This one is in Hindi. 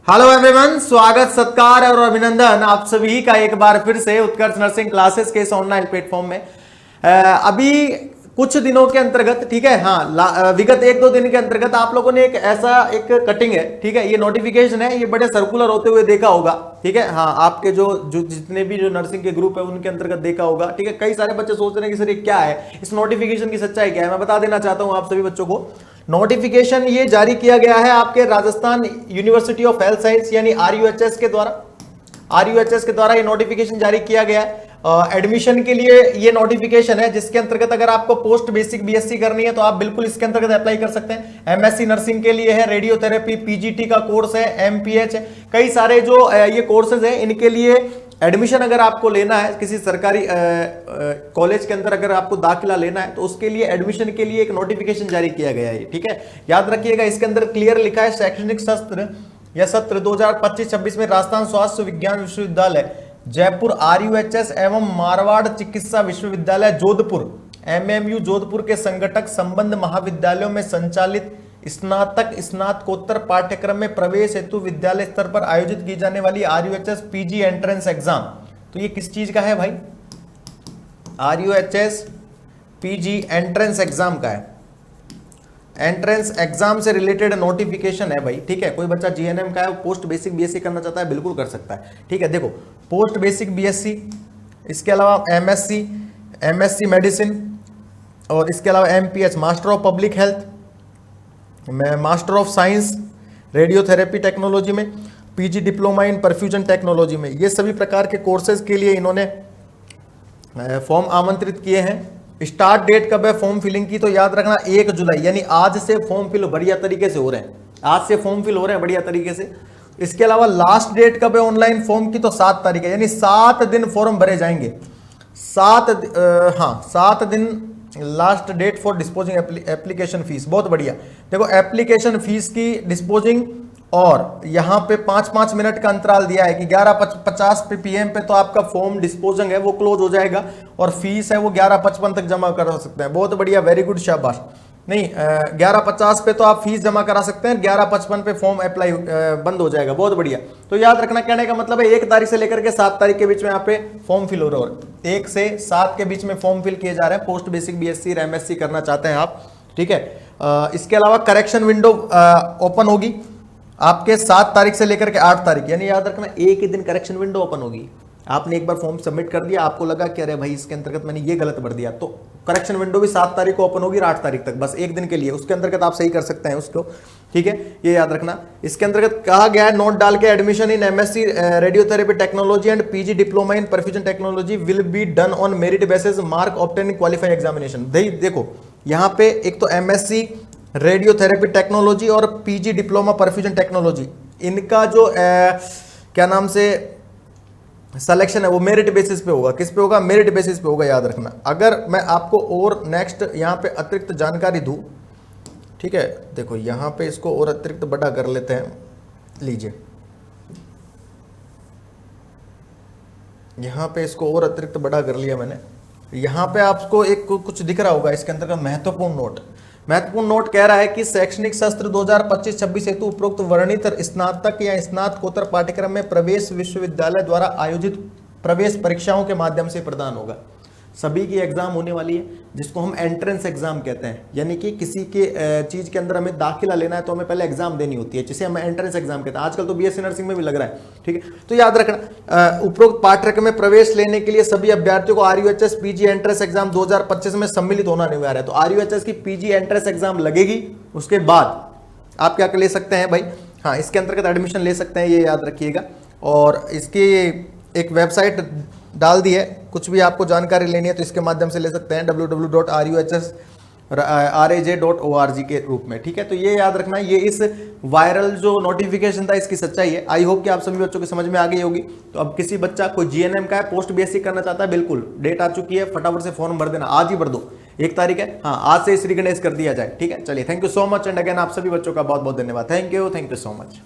हेलो एवरीवन, स्वागत सत्कार और अभिनंदन आप सभी का एक बार फिर से उत्कर्ष नर्सिंग क्लासेस के इस ऑनलाइन प्लेटफॉर्म में। अभी कुछ दिनों के अंतर्गत, ठीक है, हाँ, विगत एक दो दिन के अंतर्गत आप लोगों ने एक कटिंग है, ठीक है, ये नोटिफिकेशन है, ये बड़े सर्कुलर होते हुए देखा होगा, ठीक है, हाँ, आपके जो जितने भी जो नर्सिंग के ग्रुप है उनके अंतर्गत देखा होगा, ठीक है। कई सारे बच्चे सोच रहे हैं कि सर ये क्या है, इस नोटिफिकेशन की सच्चाई क्या है। मैं बता देना चाहता हूं आप सभी बच्चों को, नोटिफिकेशन ये जारी किया गया है आपके Rajasthan university of health science यानी आरयूएचएस के द्वारा ये नोटिफिकेशन जारी किया गया है। एडमिशन के लिए ये नोटिफिकेशन है, जिसके अंतर्गत अगर आपको पोस्ट बेसिक बीएससी करनी है तो आप बिल्कुल इसके अंतर्गत अप्लाई कर सकते हैं। एमएससी नर्सिंग के लिए है, रेडियोथेरेपी पीजीटी का कोर्स है, एमपीएच है, कई सारे जो ये कोर्सेज हैं, इनके लिए एडमिशन अगर आपको लेना है किसी सरकारी कॉलेज के अंदर, अगर आपको दाखिला लेना है तो उसके लिए एडमिशन के लिए एक नोटिफिकेशन जारी किया गया है, ठीक है। याद रखिएगा, इसके अंदर क्लियर लिखा है शैक्षणिक सत्र 2025-26 में राजस्थान स्वास्थ्य विज्ञान विश्वविद्यालय जयपुर आरयूएचएस एवं मारवाड़ चिकित्सा विश्वविद्यालय जोधपुर एमएमयू जोधपुर के संगठक संबंध महाविद्यालयों में संचालित स्नातक स्नातकोत्तर पाठ्यक्रम में प्रवेश हेतु विद्यालय स्तर पर आयोजित की जाने वाली आरयूएचएस पीजी एंट्रेंस एग्जाम। तो ये किस चीज का है भाई? आरयूएचएस पीजी एंट्रेंस एग्जाम का है। एंट्रेंस एग्जाम से रिलेटेड नोटिफिकेशन है भाई, ठीक है। कोई बच्चा जीएनएम का है, पोस्ट बेसिक बीएससी करना चाहता है, बिल्कुल कर सकता है, ठीक है। देखो, पोस्ट बेसिक बीएससी, इसके अलावा एमएससी मेडिसिन, और इसके अलावा MPH master of public health, master of science radiotherapy technology में, PG diploma in perfusion technology में, ये सभी प्रकार के कोर्सेज के लिए इन्होंने फॉर्म आमंत्रित किए हैं। स्टार्ट डेट कब है फॉर्म फिलिंग की? तो याद रखना 1 जुलाई, यानी आज से फॉर्म फिल बढ़िया तरीके से हो रहे हैं, आज से फॉर्म फिल हो रहे हैं बढ़िया तरीके से। इसके अलावा लास्ट डेट कब है ऑनलाइन फॉर्म की? तो 7 तारीख है, यानी 7 दिन फॉर्म भरे जाएंगे। 7 दिन last date for disposing application fees. बहुत बढ़िया। देखो, एप्लीकेशन फीस की डिस्पोजिंग, और यहाँ पे 5-5 मिनट का अंतराल दिया है कि 11:50 PM पे तो आपका फॉर्म डिस्पोजिंग है वो क्लोज हो जाएगा, और फीस है वो 11:55 तक जमा करा सकते हैं। बहुत बढ़िया, वेरी गुड, शाबाश। नहीं, 11:50 पे तो आप फीस जमा करा सकते हैं, 11:55 पे फॉर्म अप्लाई बंद हो जाएगा। बहुत बढ़िया। तो याद रखना, कहने का मतलब है 1 तारीख से लेकर के 7 तारीख के बीच में यहाँ पे फॉर्म फिल हो रहा है। 1 से 7 के बीच में फॉर्म फिल किए जा रहे हैं, पोस्ट बेसिक बीएससी एमएससी करना चाहते हैं आप, ठीक है। इसके अलावा करेक्शन विंडो ओपन होगी आपके 7 तारीख से लेकर के 8 तारीख, यानी याद रखना एक ही दिन करेक्शन विंडो ओपन होगी। आपने एक बार फॉर्म सबमिट कर दिया, आपको लगा कि अरे भाई इसके अंतर्गत मैंने ये गलत भर दिया, तो करेक्शन विंडो भी 7 तारीख को ओपन होगी और 8 तारीख तक, बस एक दिन के लिए, उसके अंतर्गत आप सही कर सकते हैं उसको, ठीक है। ये याद रखना। इसके अंतर्गत कहा गया है, नोट डाल के, admission in MSc radiotherapy technology and PG diploma in perfusion technology will be done on merit basis mark obtaining qualifying examination. देखो, यहाँ पे एक तो एमएससी रेडियोथेरेपी टेक्नोलॉजी और पीजी डिप्लोमा परफ्यूजन टेक्नोलॉजी, इनका जो क्या नाम से सिलेक्शन है वो मेरिट बेसिस पे होगा। किस पे होगा? मेरिट बेसिस पे होगा, याद रखना। अगर मैं आपको और नेक्स्ट यहाँ पे अतिरिक्त जानकारी दूं, ठीक है, देखो यहाँ पे इसको और अतिरिक्त बड़ा कर लेते हैं, लीजिए, यहाँ पे इसको और अतिरिक्त बड़ा कर लिया मैंने। यहाँ पे आपको एक कुछ दिख रहा होगा, इसके अंतर्गत महत्वपूर्ण नोट कह रहा है कि शैक्षणिक सत्र 2025-26 हेतु उपरोक्त वर्णित स्नातक या स्नातकोत्तर पाठ्यक्रम में प्रवेश विश्वविद्यालय द्वारा आयोजित प्रवेश परीक्षाओं के माध्यम से प्रदान होगा। सभी की एग्जाम होने वाली है, जिसको हम एंट्रेंस एग्जाम कहते हैं, यानी कि किसी के चीज के अंदर हमें दाखिला लेना है तो हमें पहले एग्जाम देनी होती है, जिसे हम एंट्रेंस एग्जाम कहते हैं। आजकल तो बीएससी नर्सिंग में भी लग रहा है, ठीक है। तो याद रखना, उपरोक्त पाठ्यक्रम में प्रवेश लेने के लिए सभी अभ्यर्थियों को आरयूएचएस पीजी एंट्रेंस एग्जाम 2025 में सम्मिलित होना अनिवार्य है। तो आरयूएचएस की पीजी एंट्रेंस एग्जाम लगेगी, उसके बाद आप क्या कर ले सकते हैं भाई? हाँ, इसके अंतर्गत एडमिशन ले सकते हैं, ये याद रखिएगा। और इसकी एक वेबसाइट डाल दी है, कुछ भी आपको जानकारी लेनी है तो इसके माध्यम से ले सकते हैं, www.ruhsraj.org के रूप में, ठीक है। तो ये याद रखना, ये इस वायरल जो नोटिफिकेशन था इसकी सच्चाई है। आई होप कि आप सभी बच्चों की समझ में आ गई होगी। तो अब किसी बच्चा कोई जीएनएम का है, पोस्ट बीएससी करना चाहता है, बिल्कुल डेट आ चुकी है, फटाफट से फॉर्म भर देना, आज ही भर दो, 1 तारीख है, हाँ, आज से इस रिकग्नाइज कर दिया जाए, ठीक है। चलिए, thank you so much, and again आप सभी बच्चों का बहुत बहुत धन्यवाद। Thank you so much.